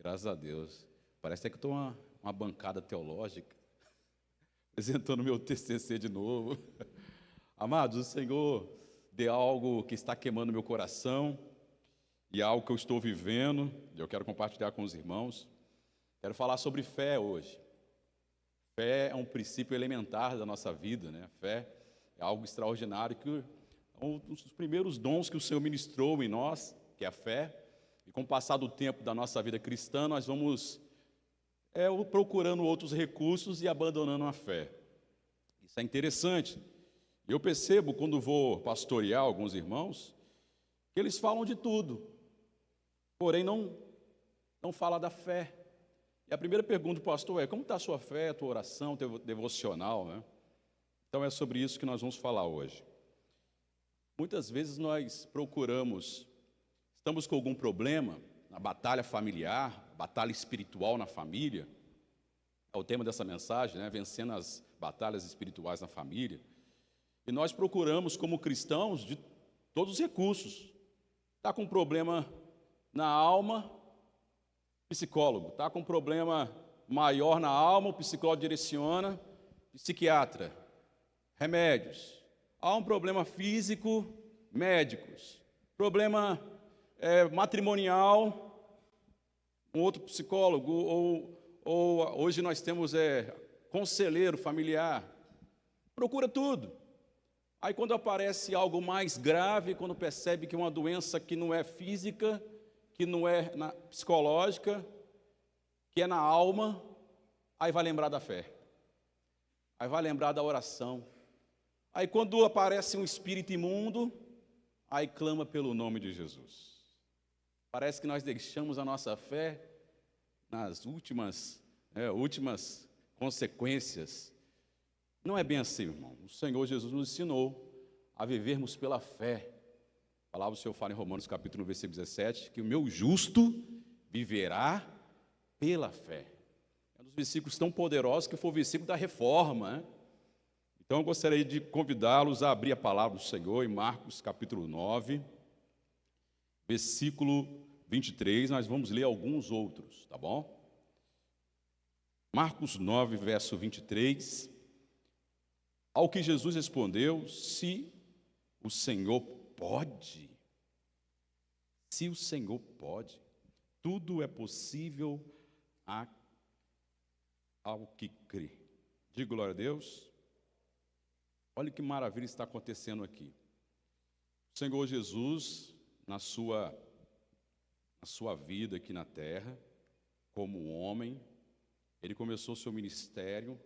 Graças a Deus. Parece até que eu estou uma bancada teológica, apresentando meu TCC de novo. Amados, o Senhor deu algo que está queimando meu coração, e algo que eu estou vivendo, e eu quero compartilhar com os irmãos. Quero falar sobre fé hoje. Fé é um princípio elementar da nossa vida, né? Fé é algo extraordinário, que é um dos primeiros dons que o Senhor ministrou em nós, que é a fé. E com o passar do tempo da nossa vida cristã, nós vamos procurando outros recursos e abandonando a fé. Isso é interessante. Eu percebo, quando vou pastorear alguns irmãos, que eles falam de tudo, porém não falam da fé. E a primeira pergunta do pastor é: como está a sua fé, a tua oração, teu devocional, né? Então é sobre isso que nós vamos falar hoje. Muitas vezes nós estamos com algum problema na batalha familiar, batalha espiritual na família. É o tema dessa mensagem, né? Vencendo as batalhas espirituais na família. E nós procuramos, como cristãos, de todos os recursos. Está com um problema na alma, psicólogo. Está com um problema maior na alma, o psicólogo direciona, psiquiatra, remédios. Há um problema físico, médicos. Problema matrimonial, um outro psicólogo. Ou hoje nós temos conselheiro familiar. Procura tudo. Aí quando aparece algo mais grave, quando percebe que é uma doença que não é física, que não é psicológica, que é na alma, aí vai lembrar da fé. Aí vai lembrar da oração. Aí quando aparece um espírito imundo, aí clama pelo nome de Jesus. Parece que nós deixamos a nossa fé nas últimas consequências. Não é bem assim, irmão. O Senhor Jesus nos ensinou a vivermos pela fé. A palavra do Senhor fala em Romanos capítulo 1, versículo 17, que o meu justo viverá pela fé. É um dos versículos tão poderosos que foi o versículo da reforma, né? Então eu gostaria de convidá-los a abrir a palavra do Senhor em Marcos capítulo 9, versículo 23, nós vamos ler alguns outros, tá bom? Marcos 9, verso 23, ao que Jesus respondeu: se o Senhor pode, tudo é possível ao que crê. Diga glória a Deus. Olha que maravilha está acontecendo aqui. O Senhor Jesus, na sua vida aqui na terra, como homem, ele começou o seu ministério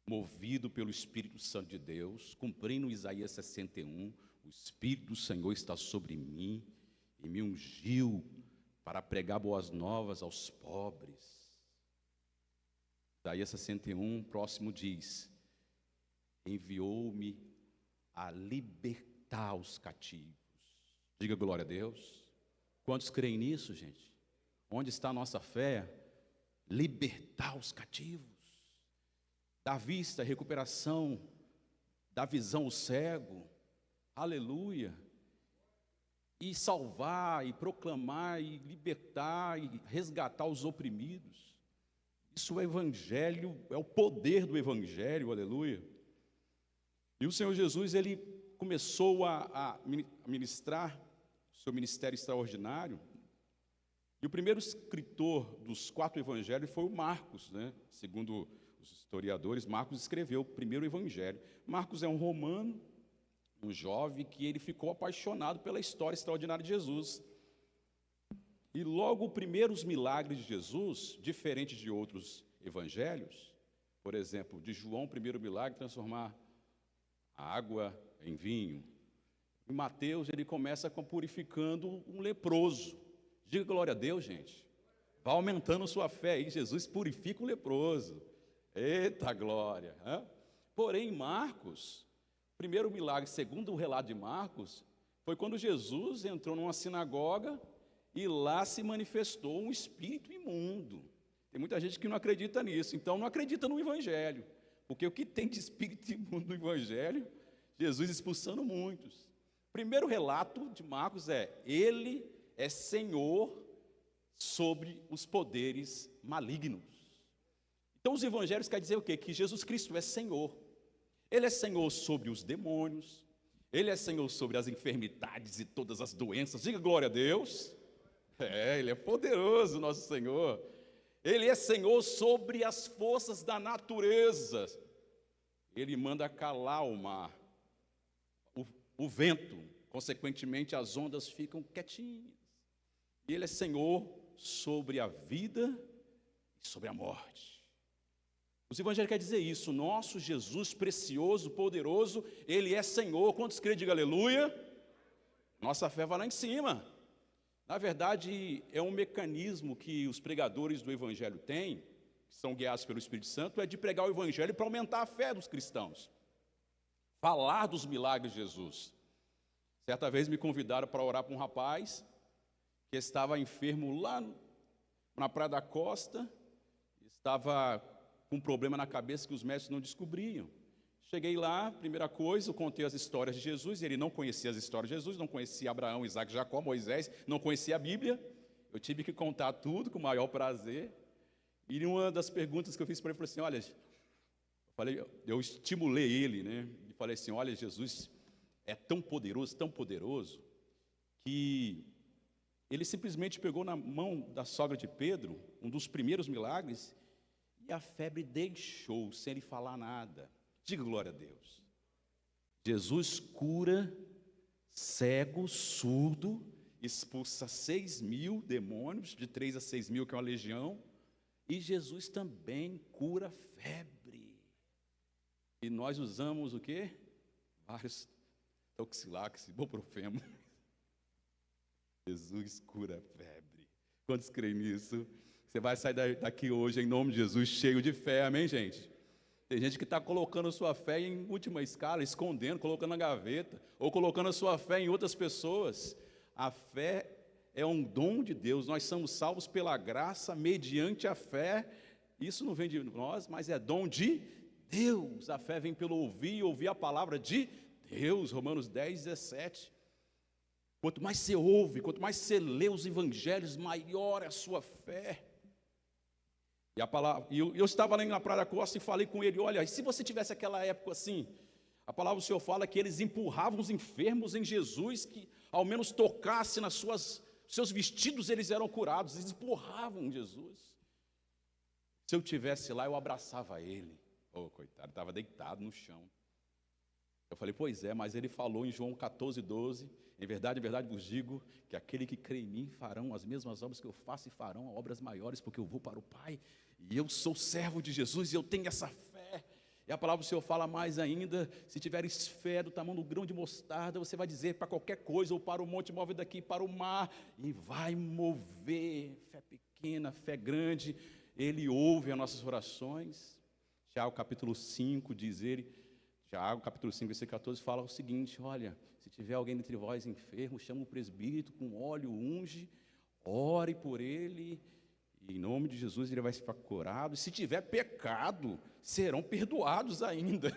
movido pelo Espírito Santo de Deus, cumprindo Isaías 61, o Espírito do Senhor está sobre mim e me ungiu para pregar boas novas aos pobres. Isaías 61, próximo diz: enviou-me a libertar os cativos. Diga glória a Deus. Quantos creem nisso, gente? Onde está a nossa fé? Libertar os cativos, dar vista, recuperação, dar visão ao cego, aleluia, e salvar, e proclamar, e libertar, e resgatar os oprimidos. Isso é o Evangelho, é o poder do Evangelho, aleluia. E o Senhor Jesus, ele começou a ministrar o seu ministério extraordinário. E o primeiro escritor dos 4 evangelhos foi o Marcos, né? Segundo os historiadores, Marcos escreveu o primeiro evangelho. Marcos é um romano, um jovem que ele ficou apaixonado pela história extraordinária de Jesus. E logo os primeiros milagres de Jesus, diferente de outros evangelhos, por exemplo, de João, o primeiro milagre, transformar a água em vinho. Em Mateus, ele começa purificando um leproso. Diga glória a Deus, gente. Vá aumentando sua fé aí. Jesus purifica o leproso. Eita glória. Porém, Marcos, o primeiro milagre, segundo o relato de Marcos, foi quando Jesus entrou numa sinagoga e lá se manifestou um espírito imundo. Tem muita gente que não acredita nisso, então não acredita no Evangelho. Porque o que tem de espírito imundo no Evangelho? Jesus expulsando muitos. O primeiro relato de Marcos ele é Senhor sobre os poderes malignos. Então os evangelhos querem dizer o quê? Que Jesus Cristo é Senhor. Ele é Senhor sobre os demônios, Ele é Senhor sobre as enfermidades e todas as doenças. Diga glória a Deus. Ele é poderoso, nosso Senhor. Ele é Senhor sobre as forças da natureza. Ele manda calar o mar, o vento, consequentemente as ondas ficam quietinhas. E Ele é Senhor sobre a vida e sobre a morte. Os evangelhos querem dizer isso. Nosso Jesus precioso, poderoso, Ele é Senhor. Quantos creem, diga aleluia. Nossa fé vai lá em cima. Na verdade, é um mecanismo que os pregadores do evangelho têm, que são guiados pelo Espírito Santo, é de pregar o evangelho para aumentar a fé dos cristãos. Falar dos milagres de Jesus. Certa vez me convidaram para orar para um rapaz que estava enfermo lá na Praia da Costa, estava com um problema na cabeça que os médicos não descobriam. Cheguei lá, primeira coisa, eu contei as histórias de Jesus, ele não conhecia as histórias de Jesus, não conhecia Abraão, Isaac, Jacó, Moisés, não conhecia a Bíblia. Eu tive que contar tudo com o maior prazer. E uma das perguntas que eu fiz para ele, eu falei assim, olha, eu estimulei ele, né? E falei assim, olha, Jesus é tão poderoso, que ele simplesmente pegou na mão da sogra de Pedro, um dos primeiros milagres, e a febre deixou, sem ele falar nada. Diga glória a Deus. Jesus cura cego, surdo, expulsa 6.000 demônios, de 3 a 6.000, que é uma legião, e Jesus também cura febre. E nós usamos o quê? Vários Toxilax, Ibuprofeno. Jesus cura febre. Quantos creem nisso? Você vai sair daqui hoje, em nome de Jesus, cheio de fé, amém, gente? Tem gente que está colocando sua fé em última escala, escondendo, colocando na gaveta, ou colocando a sua fé em outras pessoas. A fé é um dom de Deus, nós somos salvos pela graça, mediante a fé. Isso não vem de nós, mas é dom de Deus. A fé vem pelo ouvir, e ouvir a palavra de Deus. Romanos 10, 17. Quanto mais você ouve, quanto mais você lê os evangelhos, maior é a sua fé. E a palavra, eu estava lá na Praia da Costa e falei com ele, olha, e se você tivesse aquela época assim, a palavra do Senhor fala que eles empurravam os enfermos em Jesus, que ao menos tocasse nas seus vestidos, eles eram curados, eles empurravam Jesus. Se eu tivesse lá, eu abraçava ele. Oh, coitado, estava deitado no chão. Eu falei, pois é, mas ele falou em João 14, 12, em verdade vos digo, que aquele que crê em mim farão as mesmas obras que eu faço e farão obras maiores, porque eu vou para o Pai, e eu sou servo de Jesus, e eu tenho essa fé. E a palavra do Senhor fala mais ainda, se tiveres fé do tamanho do grão de mostarda, você vai dizer para qualquer coisa, ou para o monte, move daqui para o mar, e vai mover. Fé pequena, fé grande, Ele ouve as nossas orações. Tiago capítulo 5 diz ele, Tiago capítulo 5, versículo 14, fala o seguinte, olha, se tiver alguém entre vós enfermo, chama o presbítero com óleo, unge, ore por ele, e em nome de Jesus ele vai ficar curado. E se tiver pecado, serão perdoados ainda.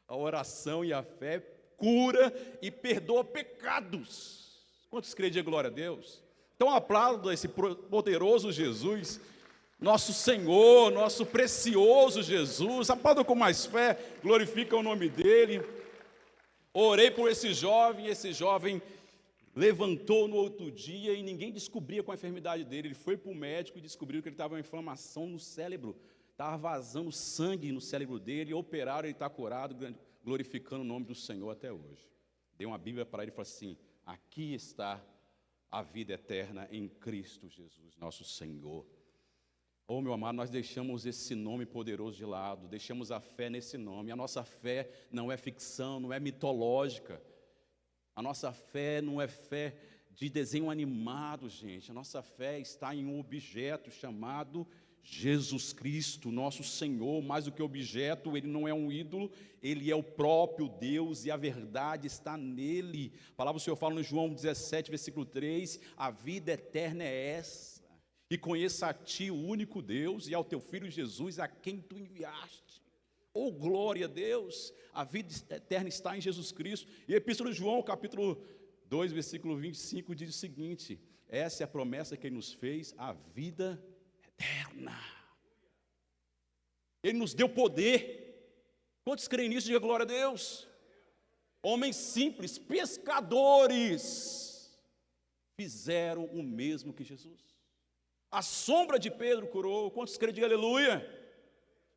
A oração e a fé cura e perdoa pecados. Quantos creem de glória a Deus? Então aplaudo esse poderoso Jesus, nosso Senhor, nosso precioso Jesus. Aplauda com mais fé, glorifica o nome dele. Orei por esse jovem levantou no outro dia e ninguém descobria com a enfermidade dele. Ele foi para o médico e descobriu que ele estava com uma inflamação no cérebro, estava vazando sangue no cérebro dele, operaram, ele está curado, glorificando o nome do Senhor até hoje. Dei uma Bíblia para ele e falei assim, aqui está a vida eterna em Cristo Jesus, nosso Senhor. Oh, meu amado, nós deixamos esse nome poderoso de lado, deixamos a fé nesse nome. A nossa fé não é ficção, não é mitológica. A nossa fé não é fé de desenho animado, gente. A nossa fé está em um objeto chamado Jesus Cristo, nosso Senhor. Mais do que objeto, Ele não é um ídolo, Ele é o próprio Deus e a verdade está nele. A palavra do Senhor fala no João 17, versículo 3, a vida eterna é essa, e conheça a Ti, o único Deus, e ao Teu Filho Jesus, a quem Tu enviaste. Oh, glória a Deus, a vida eterna está em Jesus Cristo. E a Epístola de João, capítulo 2, versículo 25, diz o seguinte, essa é a promessa que Ele nos fez, a vida eterna. Ele nos deu poder. Quantos creem nisso? Diga glória a Deus. Homens simples, pescadores, fizeram o mesmo que Jesus. A sombra de Pedro curou. Quantos creem? Diga aleluia.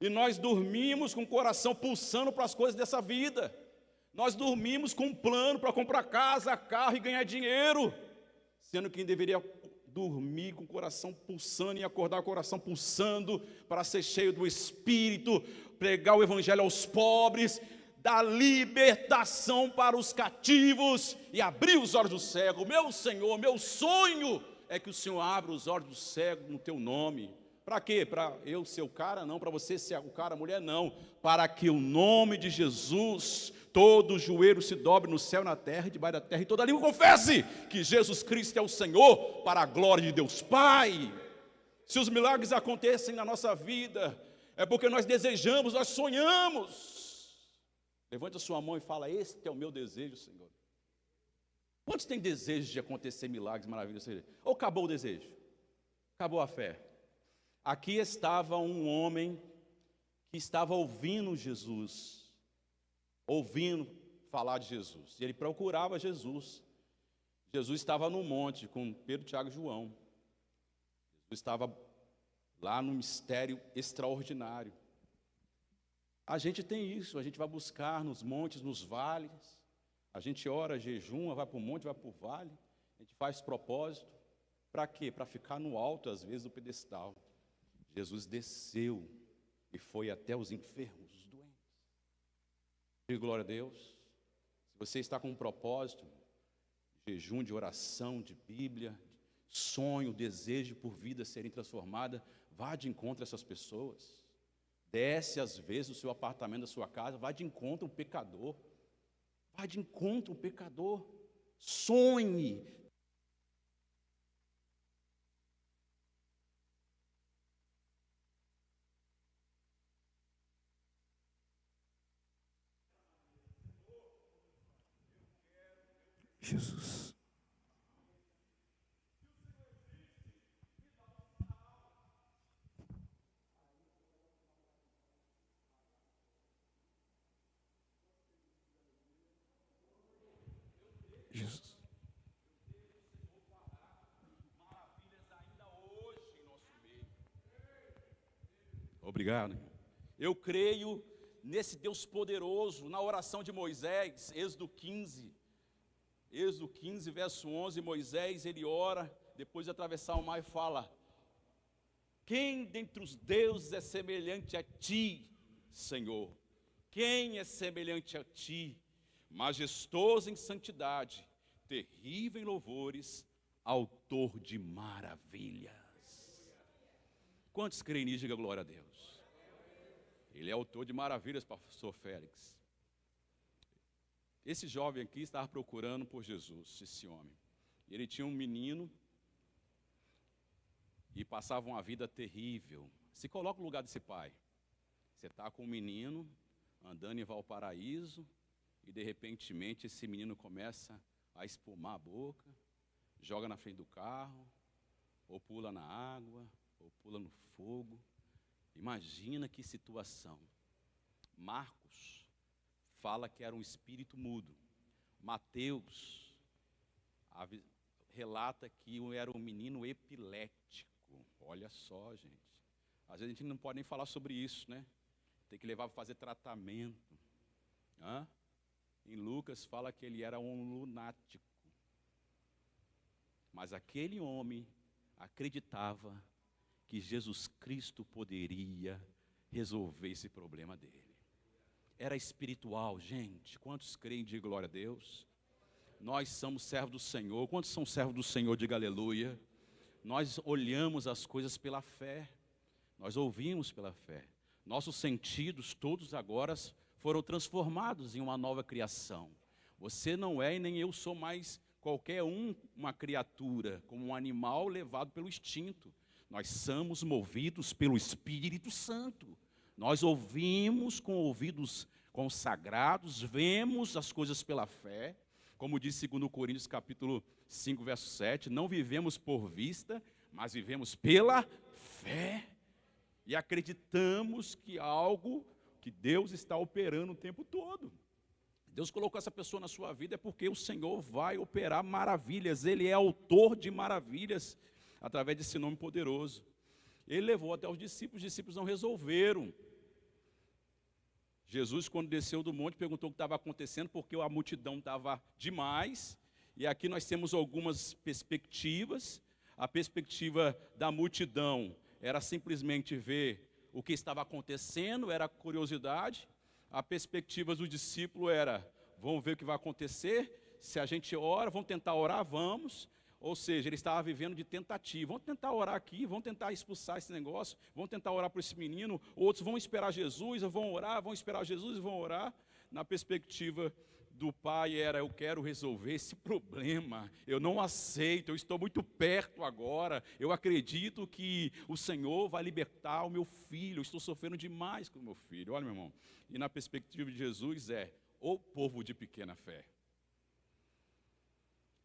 E nós dormimos com o coração pulsando para as coisas dessa vida. Nós dormimos com um plano para comprar casa, carro e ganhar dinheiro, sendo que deveria dormir com o coração pulsando e acordar com o coração pulsando para ser cheio do Espírito, pregar o Evangelho aos pobres, dar libertação para os cativos e abrir os olhos do cego. Meu Senhor, meu sonho é que o Senhor abra os olhos do cego no teu nome. Para quê? Para eu ser o cara? Não. Para você ser o cara, a mulher? Não. Para que o nome de Jesus, todo joelho se dobre no céu, na terra e debaixo da terra, e toda língua confesse que Jesus Cristo é o Senhor, para a glória de Deus Pai. Se os milagres acontecem na nossa vida, é porque nós desejamos, nós sonhamos. Levante a sua mão e fala: este é o meu desejo, Senhor. Quantos têm desejo de acontecer milagres, maravilhas? Ou acabou o desejo? Acabou a fé? Aqui estava um homem que estava ouvindo Jesus, ouvindo falar de Jesus. E ele procurava Jesus. Jesus estava no monte com Pedro, Tiago e João. Jesus estava lá no mistério extraordinário. A gente tem isso, a gente vai buscar nos montes, nos vales. A gente ora, jejuma, vai para o monte, vai para o vale. A gente faz propósito. Para quê? Para ficar no alto, às vezes, do pedestal. Jesus desceu e foi até os enfermos, os doentes. Diga glória a Deus. Se você está com um propósito, jejum, de oração, de Bíblia, sonho, desejo por vidas serem transformadas, vá de encontro a essas pessoas. Desce às vezes o seu apartamento, a sua casa, vá de encontro ao pecador. Vá de encontro ao pecador. Sonhe. Jesus. Jesus. Obrigado. Eu creio nesse Deus poderoso, na oração de Moisés, Êxodo 15, verso 11, Moisés, ele ora, depois de atravessar o mar e fala: quem dentre os deuses é semelhante a ti, Senhor? Quem é semelhante a ti? Majestoso em santidade, terrível em louvores, autor de maravilhas. Quantos creem nisso? Diga glória a Deus. Ele é autor de maravilhas, pastor Félix. Esse jovem aqui estava procurando por Jesus, esse homem. Ele tinha um menino e passava uma vida terrível. Se coloca no lugar desse pai. Você está com um menino andando em Valparaíso e de repentemente esse menino começa a espumar a boca, joga na frente do carro, ou pula na água, ou pula no fogo. Imagina que situação. Marcos fala que era um espírito mudo. Mateus relata que era um menino epilético. Olha só, gente. Às vezes a gente não pode nem falar sobre isso, né? Tem que levar para fazer tratamento. Em Lucas fala que ele era um lunático. Mas aquele homem acreditava que Jesus Cristo poderia resolver esse problema dele. Era espiritual, gente. Quantos creem? Diga glória a Deus. Nós somos servos do Senhor. Quantos são servos do Senhor? Diga aleluia. Nós olhamos as coisas pela fé. Nós ouvimos pela fé. Nossos sentidos todos agora foram transformados em uma nova criação. Você não é e nem eu sou mais qualquer uma criatura, como um animal levado pelo instinto. Nós somos movidos pelo Espírito Santo. Nós ouvimos com ouvidos consagrados, vemos as coisas pela fé, Como diz 2 Coríntios capítulo 5, verso 7, não vivemos por vista, mas vivemos pela fé. E acreditamos que algo que Deus está operando o tempo todo. Deus colocou essa pessoa na sua vida é porque o Senhor vai operar maravilhas. Ele é autor de maravilhas através desse nome poderoso. Ele levou até os discípulos não resolveram. Jesus, quando desceu do monte, perguntou o que estava acontecendo, porque a multidão estava demais. E aqui nós temos algumas perspectivas. A perspectiva da multidão era simplesmente ver o que estava acontecendo, era curiosidade. A perspectiva do discípulo era, vamos ver o que vai acontecer, se a gente ora, vamos tentar orar, vamos. Ou seja, ele estava vivendo de tentativa. Vamos tentar orar aqui, vamos tentar expulsar esse negócio, vamos tentar orar por esse menino. Outros vão esperar Jesus, vão orar, vão esperar Jesus e vão orar. Na perspectiva do pai era, eu quero resolver esse problema, eu não aceito, eu estou muito perto agora, eu acredito que o Senhor vai libertar o meu filho, eu estou sofrendo demais com o meu filho. Olha, meu irmão, e na perspectiva de Jesus é, o povo de pequena fé.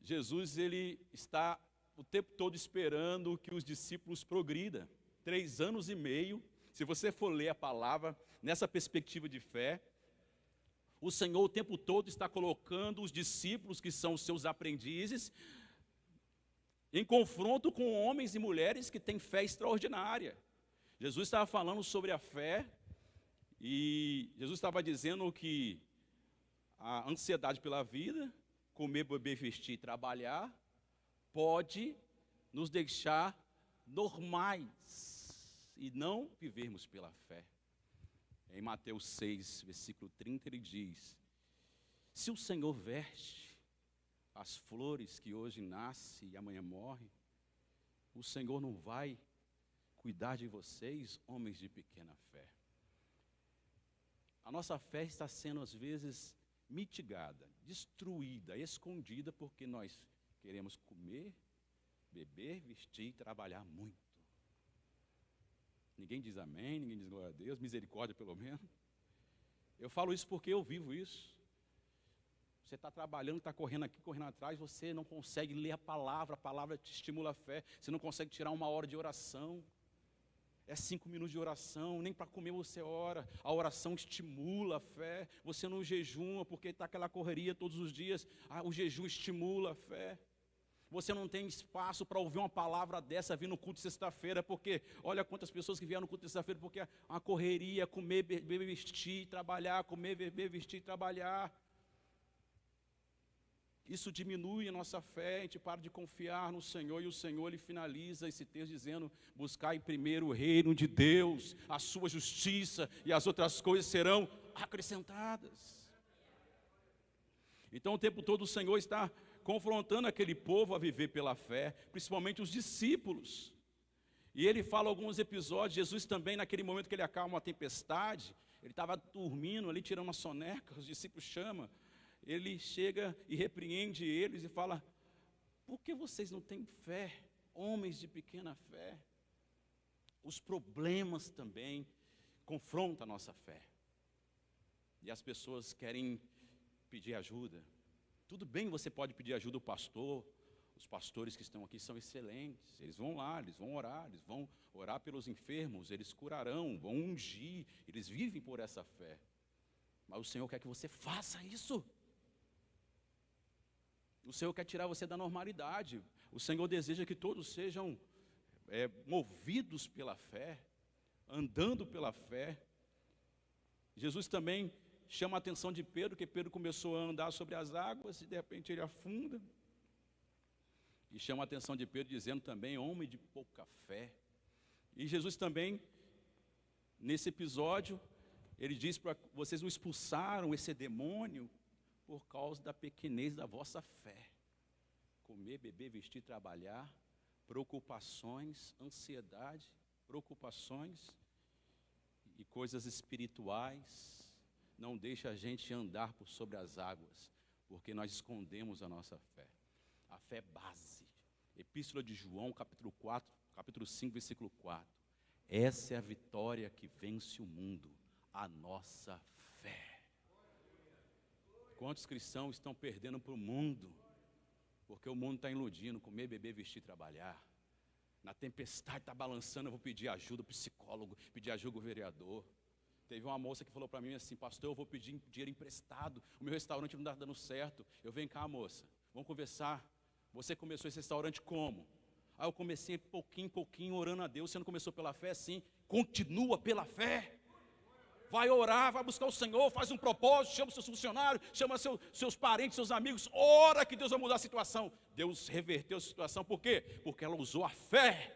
Jesus, ele está o tempo todo esperando que os discípulos progridam. 3 anos e meio, se você for ler a palavra, nessa perspectiva de fé, o Senhor o tempo todo está colocando os discípulos, que são os seus aprendizes, em confronto com homens e mulheres que têm fé extraordinária. Jesus estava falando sobre a fé, e Jesus estava dizendo que a ansiedade pela vida, comer, beber, vestir e trabalhar, pode nos deixar normais e não vivermos pela fé. Em Mateus 6, versículo 30, ele diz, se o Senhor veste as flores que hoje nascem e amanhã morrem, o Senhor não vai cuidar de vocês, homens de pequena fé. A nossa fé está sendo, às vezes, mitigada, destruída, escondida, porque nós queremos comer, beber, vestir e trabalhar muito. Ninguém diz amém, ninguém diz glória a Deus, misericórdia pelo menos. Eu falo isso porque eu vivo isso. Você está trabalhando, está correndo aqui, correndo atrás, você não consegue ler a palavra te estimula a fé, você não consegue tirar 1 hora de oração. É 5 minutos de oração, nem para comer você ora. A oração estimula a fé. Você não jejuma porque está aquela correria todos os dias. O jejum estimula a fé. Você não tem espaço para ouvir uma palavra dessa vir no culto de sexta-feira, porque olha quantas pessoas que vieram no culto de sexta-feira, porque a correria, comer, beber, vestir, trabalhar, comer, beber, vestir, trabalhar. Isso diminui a nossa fé, a gente para de confiar no Senhor, e o Senhor, ele finaliza esse texto dizendo, buscai primeiro o reino de Deus, a sua justiça, e as outras coisas serão acrescentadas. Então o tempo todo o Senhor está confrontando aquele povo a viver pela fé, principalmente os discípulos. E ele fala alguns episódios, Jesus também, naquele momento que ele acalma uma tempestade, ele estava dormindo ali, tirando uma soneca, os discípulos chamam, ele chega e repreende eles e fala, por que vocês não têm fé, homens de pequena fé? Os problemas também confrontam a nossa fé. E as pessoas querem pedir ajuda. Tudo bem, você pode pedir ajuda ao pastor, os pastores que estão aqui são excelentes, eles vão lá, eles vão orar pelos enfermos, eles curarão, vão ungir, eles vivem por essa fé. Mas o Senhor quer que você faça isso. O Senhor quer tirar você da normalidade. O Senhor deseja que todos sejam movidos pela fé, andando pela fé. Jesus também chama a atenção de Pedro, que Pedro começou a andar sobre as águas e de repente ele afunda. E chama a atenção de Pedro dizendo também, homem de pouca fé. E Jesus também, nesse episódio, ele diz para vocês não expulsaram esse demônio por causa da pequenez da vossa fé. Comer, beber, vestir, trabalhar, preocupações, ansiedade, preocupações e coisas espirituais, não deixa a gente andar por sobre as águas, porque nós escondemos a nossa fé. A fé é base. Epístola de João, capítulo 5, versículo 4. Essa é a vitória que vence o mundo, a nossa fé. Quantos cristãos estão perdendo para o mundo? Porque o mundo está iludindo, comer, beber, vestir, trabalhar. Na tempestade está balançando, eu vou pedir ajuda ao psicólogo, pedir ajuda ao vereador. Teve uma moça que falou para mim assim: pastor, eu vou pedir dinheiro emprestado, o meu restaurante não está dando certo. Eu: vem cá, moça, vamos conversar. Você começou esse restaurante como? Aí eu comecei pouquinho em pouquinho, orando a Deus. Você não começou pela fé? Sim. Continua pela fé. Vai orar, vai buscar o Senhor, faz um propósito, chama os seus funcionários, chama seus parentes, seus amigos, ora que Deus vai mudar a situação. Deus reverteu a situação, por quê? Porque ela usou a fé.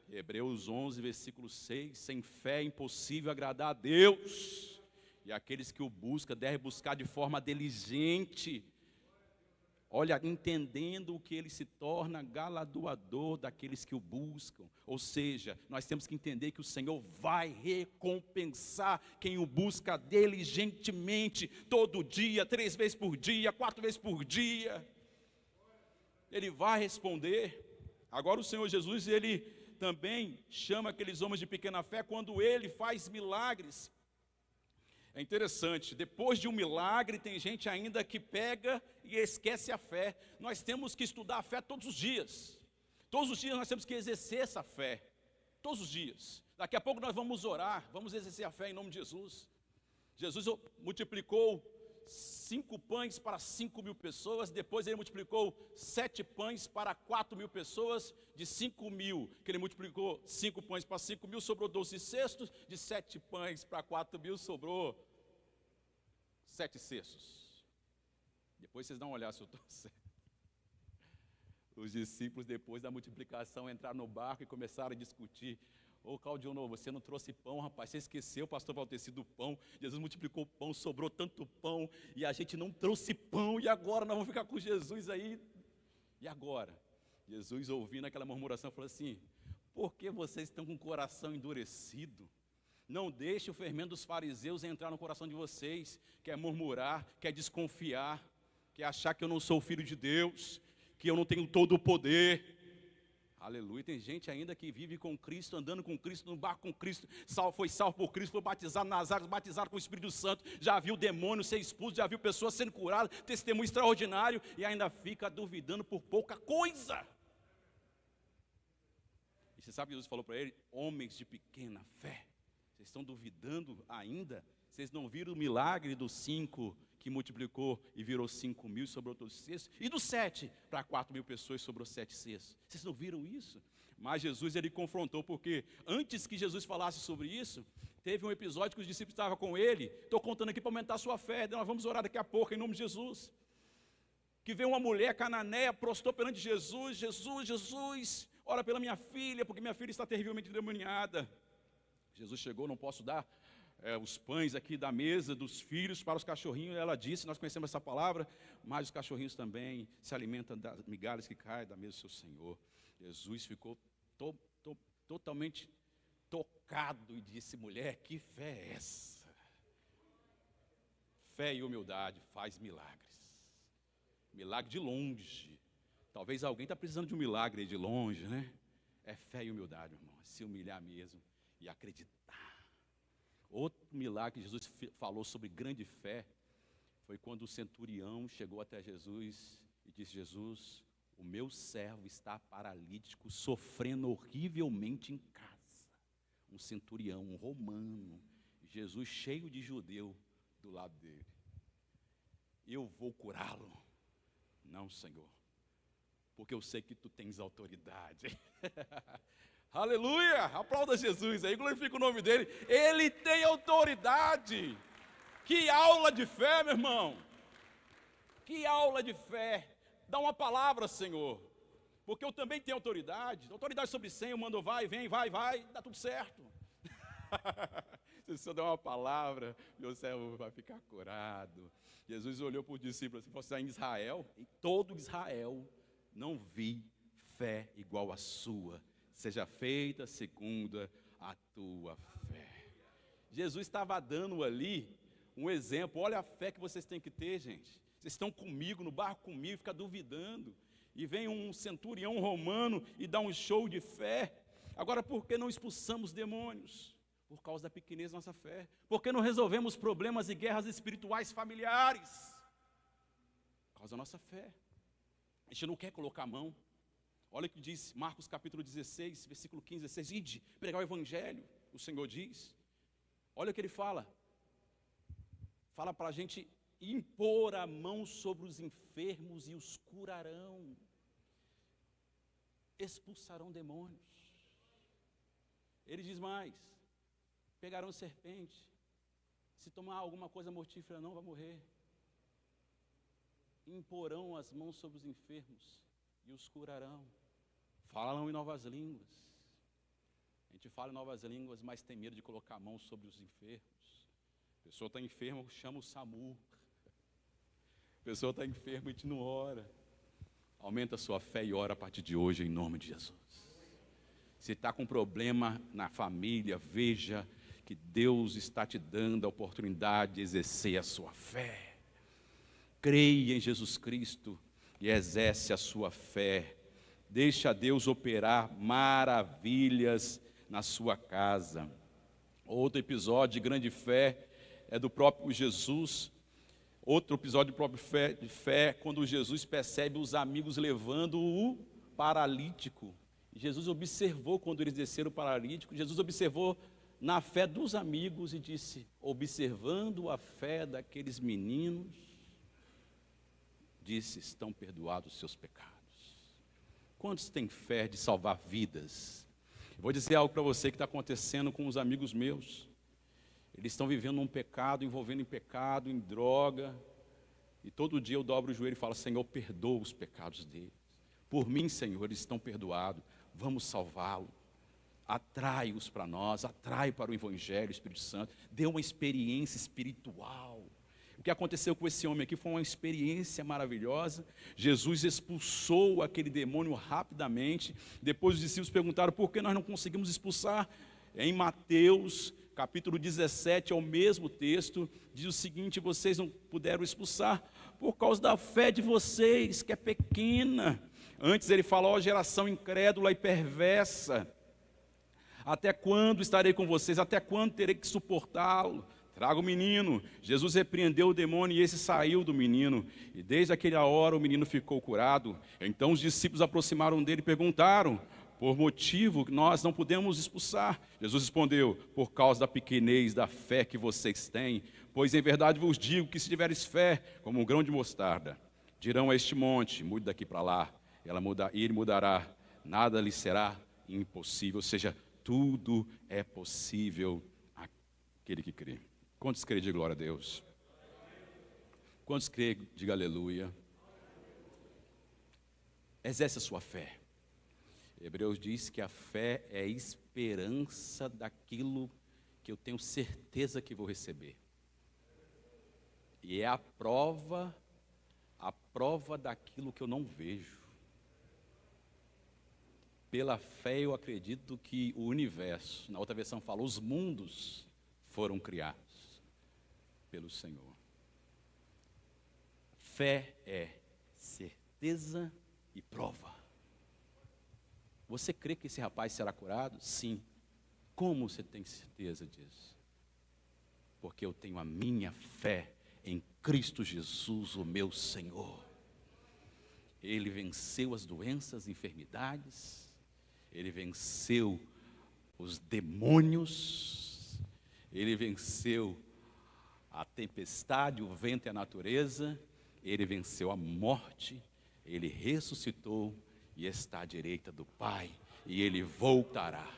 Hebreus 11, versículo 6, sem fé é impossível agradar a Deus, e aqueles que o buscam devem buscar de forma diligente. Olha, entendendo o que ele se torna galardoador daqueles que o buscam. Ou seja, nós temos que entender que o Senhor vai recompensar quem o busca diligentemente, todo dia, 3 vezes por dia, 4 vezes por dia. Ele vai responder. Agora o Senhor Jesus, ele também chama aqueles homens de pequena fé quando ele faz milagres. É interessante, depois de um milagre, tem gente ainda que pega e esquece a fé. Nós temos que estudar a fé todos os dias. Todos os dias nós temos que exercer essa fé. Todos os dias. Daqui a pouco nós vamos orar, vamos exercer a fé em nome de Jesus. Jesus multiplicou 5 pães para 5.000 pessoas, depois ele multiplicou 7 pães para 4.000 pessoas, de 5.000, que ele multiplicou 5 pães para 5.000, sobrou 12 cestos, de 7 pães para 4.000 sobrou 7 cestos. Depois vocês dão uma olhada se eu estou certo. Os discípulos, depois da multiplicação, entraram no barco e começaram a discutir. Ô Claudionô, você não trouxe pão, rapaz, você esqueceu, pastor Valdeci, do pão. Jesus multiplicou o pão, sobrou tanto pão, e a gente não trouxe pão, e agora nós vamos ficar com Jesus aí. E agora? Jesus, ouvindo aquela murmuração, falou assim: por que vocês estão com o coração endurecido? Não deixe o fermento dos fariseus entrar no coração de vocês, quer murmurar, quer desconfiar, quer achar que eu não sou filho de Deus, que eu não tenho todo o poder. Aleluia, tem gente ainda que vive com Cristo, andando com Cristo, no barco com Cristo, foi salvo por Cristo, foi batizado nas águas, batizado com o Espírito Santo, já viu demônio ser expulso, já viu pessoas sendo curadas, testemunho extraordinário, e ainda fica duvidando por pouca coisa. E você sabe que Jesus falou para ele: homens de pequena fé, vocês estão duvidando ainda? Vocês não viram o milagre dos 5 que multiplicou e virou 5.000 e sobrou todos os cestos? E dos 7 para 4.000 pessoas sobrou 7 cestos? Vocês não viram isso? Mas Jesus, ele confrontou, porque antes que Jesus falasse sobre isso, teve um episódio que os discípulos estavam com ele. Estou contando aqui para aumentar a sua fé, nós vamos orar daqui a pouco em nome de Jesus. Que veio uma mulher cananeia, prostrou perante Jesus: Jesus, ora pela minha filha, porque minha filha está terrivelmente endemoniada. Jesus chegou: não posso dar os pães aqui da mesa dos filhos para os cachorrinhos. Ela disse, nós conhecemos essa palavra, mas os cachorrinhos também se alimentam das migalhas que caem da mesa do seu Senhor. Jesus ficou totalmente tocado e disse: mulher, que fé é essa? Fé e humildade faz milagres. Milagre de longe. Talvez alguém está precisando de um milagre aí de longe, né? É fé e humildade, irmão, se humilhar mesmo e acreditar. Outro milagre que Jesus falou sobre grande fé foi quando o centurião chegou até Jesus e disse: Jesus, o meu servo está paralítico, sofrendo horrivelmente em casa. Um centurião, um romano, Jesus cheio de judeu do lado dele. Eu vou curá-lo. Não, Senhor, porque eu sei que tu tens autoridade. Aleluia, aplauda Jesus aí, glorifica o nome dele. Ele tem autoridade. Que aula de fé, meu irmão. Que aula de fé. Dá uma palavra, Senhor, porque eu também tenho autoridade. Autoridade sobre 100, eu mando vai, vem, vai, dá tudo certo. Se o Senhor der uma palavra, meu servo vai ficar curado. Jesus olhou para os discípulos e falou assim: em Israel, em todo Israel, não vi fé igual a sua. Seja feita segundo a tua fé. Jesus estava dando ali um exemplo. Olha a fé que vocês têm que ter, gente. Vocês estão comigo, no barco comigo, fica duvidando. E vem um centurião romano e dá um show de fé. Agora, por que não expulsamos demônios? Por causa da pequenez da nossa fé. Porque não resolvemos problemas e guerras espirituais familiares? Por causa da nossa fé. A gente não quer colocar a mão. Olha o que diz Marcos capítulo 16, versículo 15, 16. Ide, pregar o evangelho, o Senhor diz. Olha o que ele fala. Fala para a gente impor a mão sobre os enfermos e os curarão. Expulsarão demônios. Ele diz mais, pegarão serpente. Se tomar alguma coisa mortífera não vai morrer. Imporão as mãos sobre os enfermos e os curarão. Falam em novas línguas. A gente fala em novas línguas, mas tem medo de colocar a mão sobre os enfermos. A pessoa está enferma, chama o SAMU. A pessoa está enferma e a gente não ora. Aumenta a sua fé e ora a partir de hoje, em nome de Jesus. Se está com problema na família, veja que Deus está te dando a oportunidade de exercer a sua fé. Creia em Jesus Cristo e exerce a sua fé. Deixa Deus operar maravilhas na sua casa. Outro episódio de grande fé é do próprio Jesus. Outro episódio de fé, quando Jesus percebe os amigos levando o paralítico. Jesus observou quando eles desceram o paralítico, Jesus observou na fé dos amigos e disse, observando a fé daqueles meninos, disse, estão perdoados os seus pecados. Quantos têm fé de salvar vidas? Eu vou dizer algo para você que está acontecendo com os amigos meus. Eles estão vivendo um pecado, envolvendo em pecado, em droga. E todo dia eu dobro o joelho e falo, Senhor, perdoa os pecados deles. Por mim, Senhor, eles estão perdoados. Vamos salvá-los. Atrai-os para nós, atrai para o Evangelho, Espírito Santo. Dê uma experiência espiritual. O que aconteceu com esse homem aqui foi uma experiência maravilhosa. Jesus expulsou aquele demônio rapidamente. Depois os discípulos perguntaram, por que nós não conseguimos expulsar? Em Mateus capítulo 17, é o mesmo texto, diz o seguinte, vocês não puderam expulsar por causa da fé de vocês, que é pequena. Antes ele falou, ó geração incrédula e perversa, até quando estarei com vocês, até quando terei que suportá-lo? Traga o menino. Jesus repreendeu o demônio e esse saiu do menino, e desde aquela hora o menino ficou curado. Então os discípulos aproximaram dele e perguntaram, por motivo que nós não podemos expulsar. Jesus respondeu, por causa da pequenez da fé que vocês têm, pois em verdade vos digo que se tiveres fé como um grão de mostarda, dirão a este monte, mude daqui para lá, e ele mudará, nada lhe será impossível, ou seja, tudo é possível àquele que crê. Quantos crê de glória a Deus? Quantos crê, diga aleluia. Exerce a sua fé. Hebreus diz que a fé é a esperança daquilo que eu tenho certeza que vou receber. E é a prova daquilo que eu não vejo. Pela fé eu acredito que o universo, na outra versão fala, os mundos foram criados pelo Senhor. Fé é certeza e prova. Você crê que esse rapaz será curado? Sim. Como você tem certeza disso? Porque eu tenho a minha fé em Cristo Jesus, o meu Senhor. Ele venceu as doenças, enfermidades, ele venceu os demônios, ele venceu a tempestade, o vento e a natureza, ele venceu a morte, ele ressuscitou e está à direita do Pai, e ele voltará.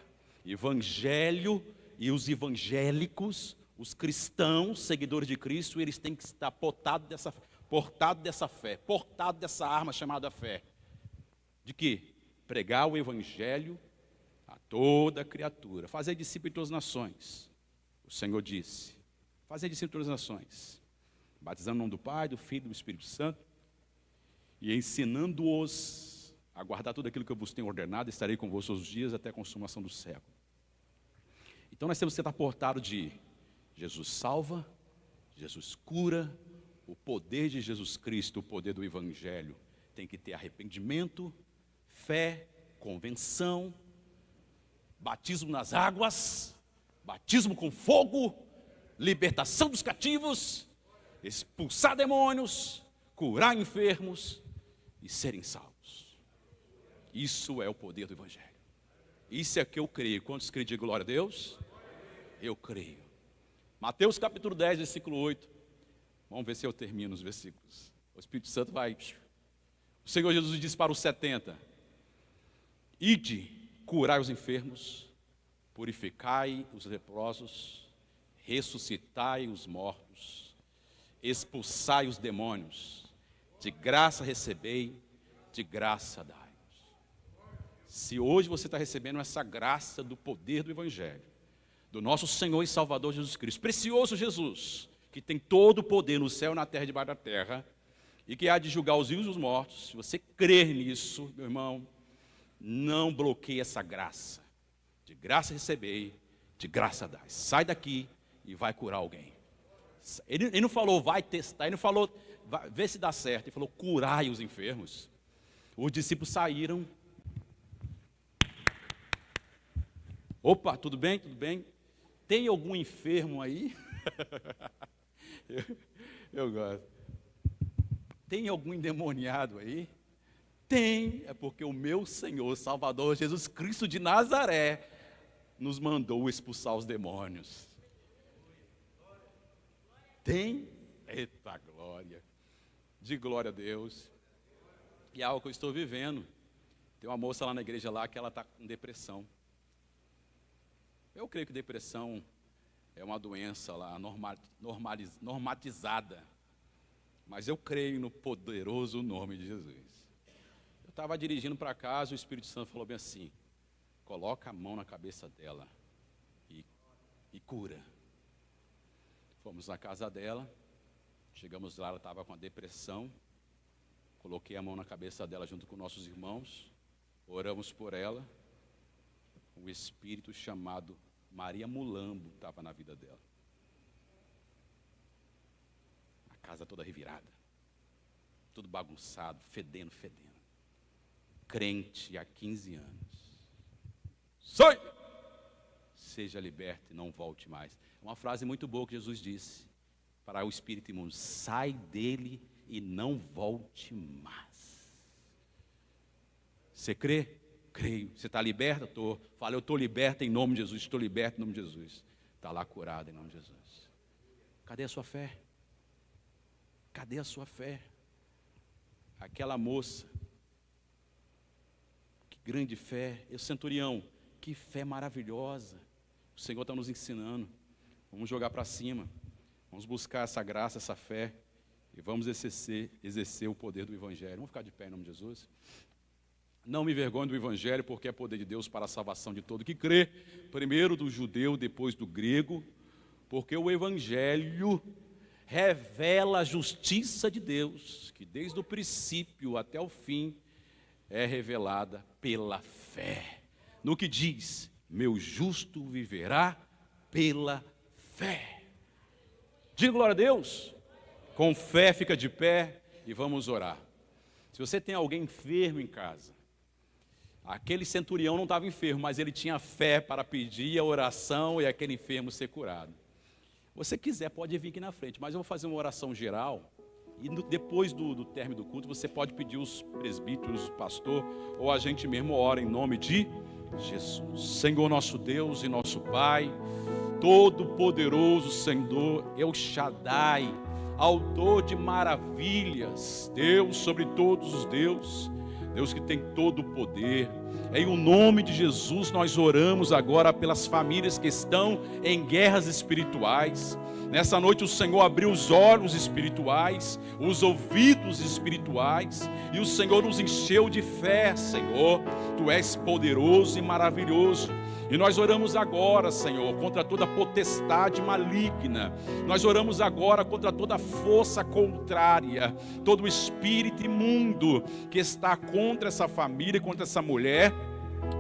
Evangelho e os evangélicos, os cristãos, seguidores de Cristo, eles têm que estar portados dessa fé, portados dessa arma chamada fé. De quê? Pregar o Evangelho a toda criatura, fazer discípulos de todas as nações. O Senhor disse, fazer discípulos de todas as nações, batizando em nome do Pai, do Filho e do Espírito Santo, e ensinando-os a guardar tudo aquilo que eu vos tenho ordenado, estarei convosco todos os dias até a consumação do século. Então nós temos que estar portados de Jesus salva, Jesus cura, o poder de Jesus Cristo, o poder do Evangelho, tem que ter arrependimento, fé, convenção, batismo nas águas, batismo com fogo, libertação dos cativos, expulsar demônios, curar enfermos e serem salvos. Isso é o poder do Evangelho. Isso é que eu creio. Quantos creem de glória a Deus? Eu creio. Mateus capítulo 10, versículo 8. Vamos ver se eu termino os versículos. O Espírito Santo vai. O Senhor Jesus disse para os 70: ide, curai os enfermos, purificai os leprosos, ressuscitai os mortos, expulsai os demônios, de graça recebei, de graça dai. Se hoje você está recebendo essa graça do poder do Evangelho, do nosso Senhor e Salvador Jesus Cristo, precioso Jesus, que tem todo o poder no céu, na terra e debaixo da terra, e que há de julgar os vivos e os mortos, se você crer nisso, meu irmão, não bloqueie essa graça. De graça recebei, de graça dai. Sai daqui e vai curar alguém. Ele não falou vai testar, ele não falou vê se dá certo, ele falou curai os enfermos. Os discípulos saíram. Opa, tudo bem? Tudo bem? Tem algum enfermo aí? eu gosto. Tem algum endemoniado aí? Tem, é porque o meu Senhor, Salvador, Jesus Cristo de Nazaré, nos mandou expulsar os demônios. Tem? Eita glória! De glória a Deus. E é algo que eu estou vivendo. Tem uma moça lá na igreja lá que ela está com depressão. Eu creio que depressão é uma doença lá normatizada. Mas eu creio no poderoso nome de Jesus. Eu estava dirigindo para casa, o Espírito Santo falou bem assim: coloca a mão na cabeça dela e cura. Fomos na casa dela, chegamos lá, ela estava com a depressão. Coloquei a mão na cabeça dela junto com nossos irmãos, oramos por ela. Um espírito chamado Maria Mulambo estava na vida dela. A casa toda revirada, tudo bagunçado, fedendo. Crente há 15 anos. Sai! Seja liberto e não volte mais. É uma frase muito boa que Jesus disse para o espírito imundo: sai dele e não volte mais. Você crê? Creio. Você está liberta? Estou. Fala, eu estou liberta em nome de Jesus. Estou liberta em nome de Jesus. Está lá curado em nome de Jesus. Cadê a sua fé? Cadê a sua fé? Aquela moça, que grande fé. E o centurião, que fé maravilhosa. O Senhor está nos ensinando. Vamos jogar para cima. Vamos buscar essa graça, essa fé. E vamos exercer o poder do Evangelho. Vamos ficar de pé em nome de Jesus? Não me envergonhe do Evangelho, porque é poder de Deus para a salvação de todo que crê, primeiro do judeu, depois do grego, porque o Evangelho revela a justiça de Deus, que desde o princípio até o fim é revelada pela fé. No que diz: meu justo viverá pela fé. Diga glória a Deus. Com fé fica de pé e vamos orar. Se você tem alguém enfermo em casa, aquele centurião não estava enfermo, mas ele tinha fé para pedir a oração e aquele enfermo ser curado. Você quiser, pode vir aqui na frente, mas eu vou fazer uma oração geral. E depois do término do culto, você pode pedir os presbíteros, o pastor, ou a gente mesmo ora em nome de Jesus. Senhor nosso Deus e nosso Pai, todo-poderoso Senhor, El Shaddai, autor de maravilhas, Deus sobre todos os deuses, Deus que tem todo o poder. Em o nome de Jesus nós oramos agora pelas famílias que estão em guerras espirituais. Nessa noite o Senhor abriu os olhos espirituais, os ouvidos espirituais, e o Senhor nos encheu de fé. Senhor, Tu és poderoso e maravilhoso. E nós oramos agora, Senhor, contra toda potestade maligna. Nós oramos agora contra toda força contrária, todo espírito imundo que está contra essa família, contra essa mulher,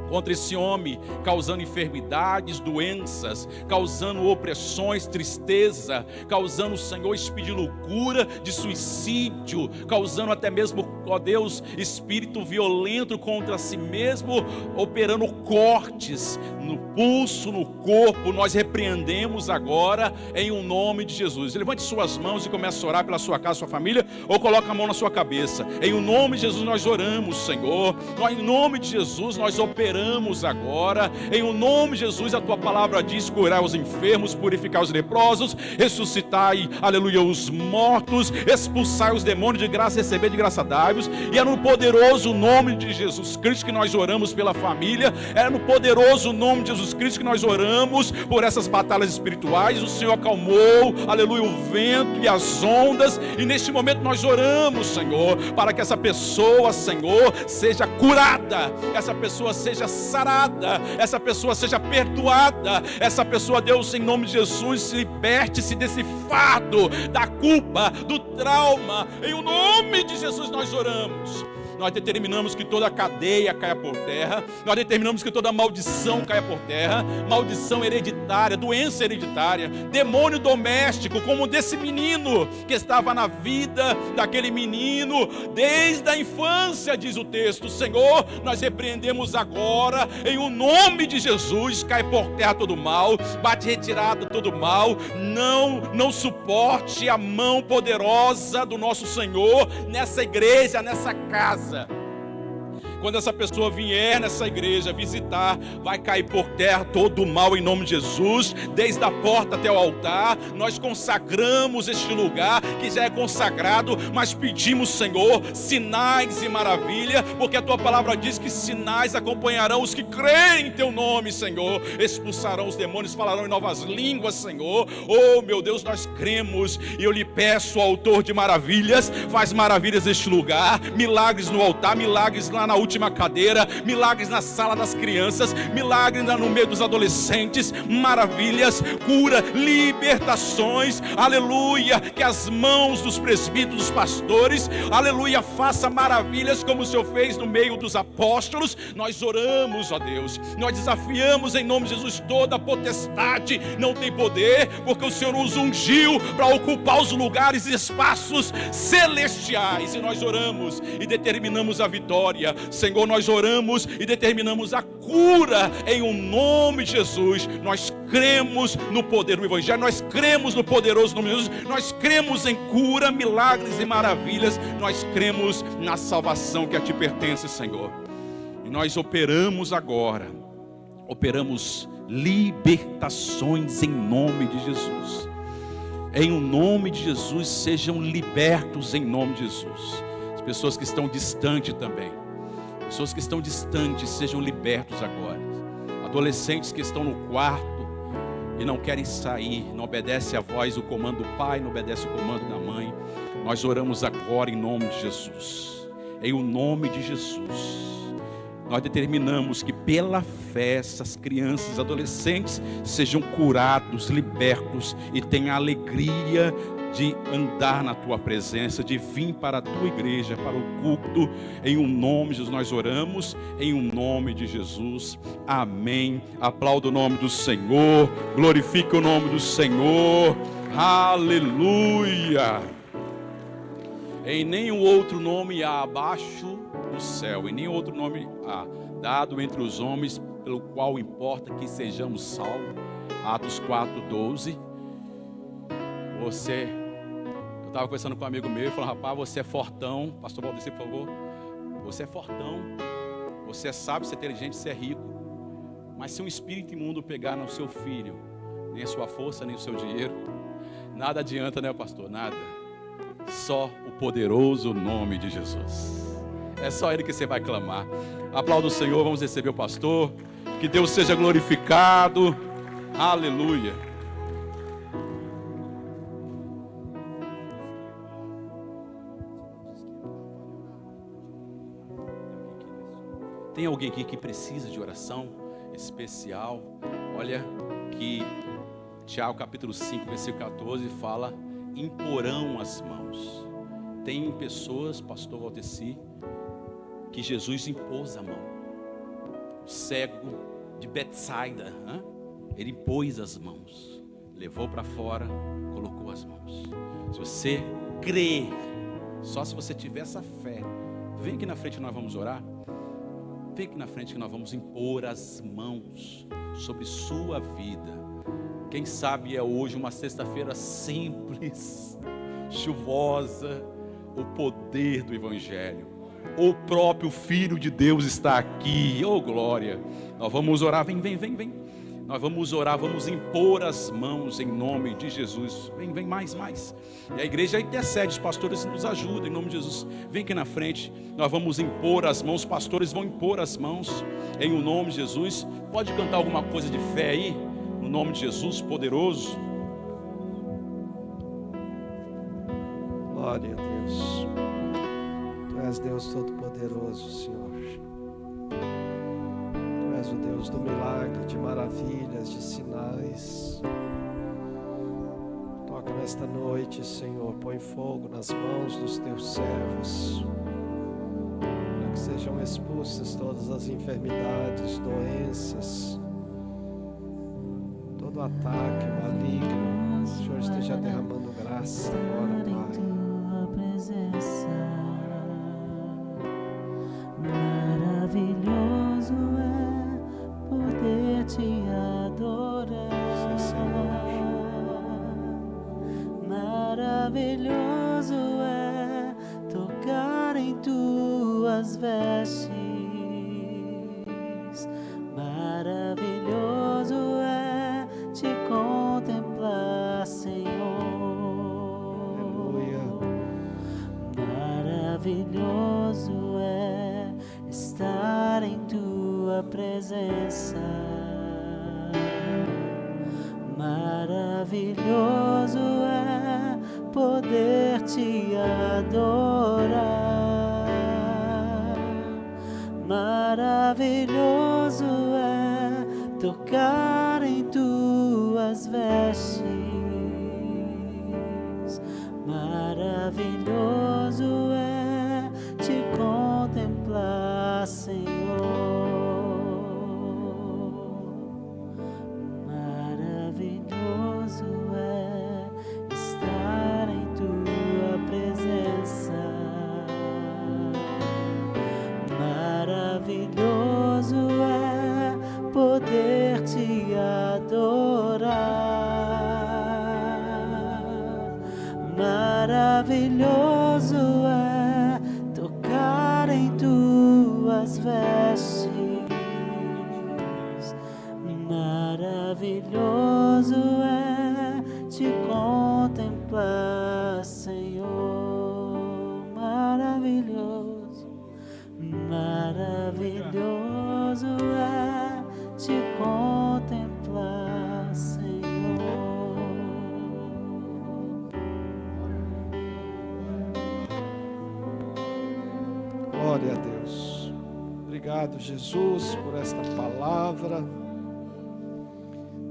contra esse homem, causando enfermidades, doenças, causando opressões, tristeza, causando, Senhor, espírito de loucura, de suicídio, causando até mesmo, ó Deus, espírito violento contra si mesmo, operando cortes no pulso, no corpo. Nós repreendemos agora em o nome de Jesus. Levante suas mãos e comece a orar pela sua casa, sua família, ou coloque a mão na sua cabeça. Em o nome de Jesus nós oramos, Senhor. Em nome de Jesus nós operamos agora, em o nome de Jesus. A tua palavra diz: curar os enfermos, purificar os leprosos, ressuscitai, aleluia, os mortos, expulsai os demônios, de graça receber, de graça dai-vos. E é no poderoso nome de Jesus Cristo que nós oramos pela família, é no poderoso nome de Jesus Cristo que nós oramos por essas batalhas espirituais. O Senhor acalmou, aleluia, o vento e as ondas, e neste momento nós oramos, Senhor, para que essa pessoa, Senhor, seja curada, essa pessoa seja sarada, essa pessoa seja perdoada, essa pessoa, Deus, em nome de Jesus, liberte-se desse fardo, da culpa, do trauma. Em o nome de Jesus nós oramos. Nós determinamos que toda cadeia caia por terra. Nós determinamos que toda maldição caia por terra. Maldição hereditária, doença hereditária, demônio doméstico, como desse menino que estava na vida daquele menino desde a infância, diz o texto. Senhor, nós repreendemos agora em o nome de Jesus. Cai por terra todo mal, bate retirada todo mal. Não suporte a mão poderosa do nosso Senhor nessa igreja, nessa casa. Quando essa pessoa vier nessa igreja visitar, vai cair por terra todo o mal em nome de Jesus, desde a porta até o altar. Nós consagramos este lugar que já é consagrado, mas pedimos, Senhor, sinais e maravilha, porque a tua palavra diz que sinais acompanharão os que creem em teu nome, Senhor. Expulsarão os demônios, falarão em novas línguas, Senhor. Oh, meu Deus, nós cremos, e eu lhe peço, autor de maravilhas, faz maravilhas neste lugar, milagres no altar, milagres lá na última cadeira, milagres na sala das crianças, milagres no meio dos adolescentes, maravilhas, cura, libertações, aleluia, que as mãos dos presbíteros, dos pastores, aleluia, faça maravilhas como o Senhor fez no meio dos apóstolos. Nós oramos, ó Deus, nós desafiamos em nome de Jesus toda potestade, não tem poder, porque o Senhor nos ungiu para ocupar os lugares e espaços celestiais, e nós oramos e determinamos a vitória. Senhor, nós oramos e determinamos a cura em o nome de Jesus. Nós cremos no poder do Evangelho, nós cremos no poderoso nome de Jesus, nós cremos em cura, milagres e maravilhas, nós cremos na salvação que a ti pertence, Senhor. E nós operamos agora, operamos libertações em nome de Jesus. Em o nome de Jesus, sejam libertos em nome de Jesus. As pessoas que estão distantes também, pessoas que estão distantes, sejam libertos agora. Adolescentes que estão no quarto e não querem sair, não obedecem a voz, o comando do pai, não obedecem o comando da mãe. Nós oramos agora em nome de Jesus. Em o nome de Jesus, nós determinamos que pela fé essas crianças, adolescentes sejam curados, libertos e tenham a alegria de andar na tua presença, de vir para a tua igreja, para o culto. Em o nome de Jesus nós oramos, em o nome de Jesus, amém. Aplauda o nome do Senhor, glorifica o nome do Senhor, aleluia. Em nenhum outro nome há abaixo do céu, em nenhum outro nome há dado entre os homens, pelo qual importa que sejamos salvos. Atos 4:12. Eu estava conversando com um amigo meu e falou: rapaz, você é fortão. Pastor Valdeci, por favor. Você é fortão, você é sábio, você é inteligente, você é rico. Mas se um espírito imundo pegar no seu filho, nem a sua força, nem o seu dinheiro, nada adianta, né, pastor? Nada. Só o poderoso nome de Jesus. É só Ele que você vai clamar. Aplauda o Senhor, vamos receber o pastor. Que Deus seja glorificado. Aleluia. Tem alguém aqui que precisa de oração especial? Olha que Tiago capítulo 5, versículo 14 fala: imporão as mãos. Tem pessoas, pastor Valdeci, que Jesus impôs a mão. o cego de Betsaida, ele pôs as mãos, levou para fora, colocou as mãos. Se você crer, só se você tiver essa fé, vem aqui na frente que nós vamos orar. Vem aqui na frente que nós vamos impor as mãos sobre sua vida. Quem sabe é hoje uma sexta-feira simples, chuvosa, o poder do Evangelho. O próprio Filho de Deus está aqui, oh glória. Nós vamos orar, vem. Nós vamos orar, vamos impor as mãos em nome de Jesus. Vem mais. E a igreja intercede, os pastores nos ajudam em nome de Jesus. Vem aqui na frente, nós vamos impor as mãos, os pastores vão impor as mãos em o nome de Jesus. Pode cantar alguma coisa de fé aí, no nome de Jesus poderoso. Glória a Deus. Tu és Deus Todo-Poderoso, Senhor. Tu és o Deus do milagre, de maravilhas, de sinais. Toca nesta noite, Senhor, põe fogo nas mãos dos teus servos, para que sejam expulsas todas as enfermidades, doenças, todo ataque maligno. O Senhor esteja derramando graça agora, Pai. Maravilhoso é poder te adorar. Sim, Senhor. Maravilhoso é tocar em tuas vestes. Maravilhoso é te contemplar, Senhor. Aleluia. Maravilhoso é estar em tua presença. Maravilhoso é poder te adorar. Maravilhoso é tocar em tuas vestes. Maravilhoso é te contemplar, Senhor. Maravilhoso é estar em tua presença. Maravilhoso é poder te adorar. Maravilhoso é tocar em tuas vestes. Maravilhoso é te contemplar, Senhor. Maravilhoso, maravilhoso é te contemplar, Senhor. Glória a Deus. Obrigado, Jesus, por esta palavra.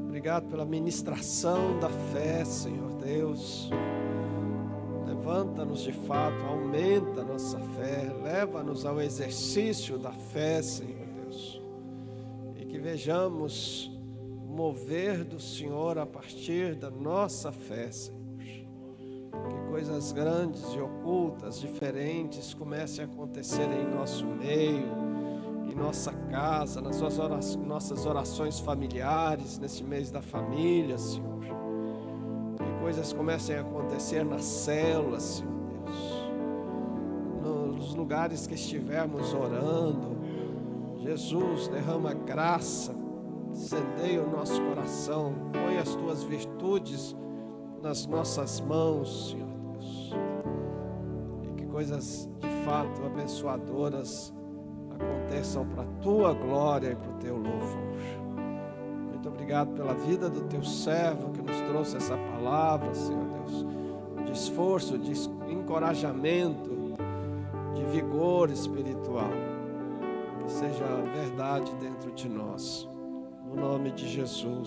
Obrigado pela ministração da fé, Senhor Deus. Levanta-nos de fato, aumenta a nossa fé, leva-nos ao exercício da fé, Senhor Deus. E que vejamos o mover do Senhor a partir da nossa fé, Senhor. Que coisas grandes e ocultas, diferentes, comecem a acontecer em nosso meio, em nossa casa, nas nossas orações familiares, nesse mês da família, Senhor. Que coisas comecem a acontecer nas células, Senhor Deus. Nos lugares que estivermos orando, Jesus, derrama graça, incendeia o nosso coração, põe as tuas virtudes nas nossas mãos, Senhor Deus. E que coisas de fato abençoadoras aconteçam para a tua glória e para o teu louvor. Muito obrigado pela vida do teu servo que nos trouxe essa palavra, Senhor Deus, de esforço, de encorajamento, de vigor espiritual. Que seja verdade dentro de nós, no nome de Jesus.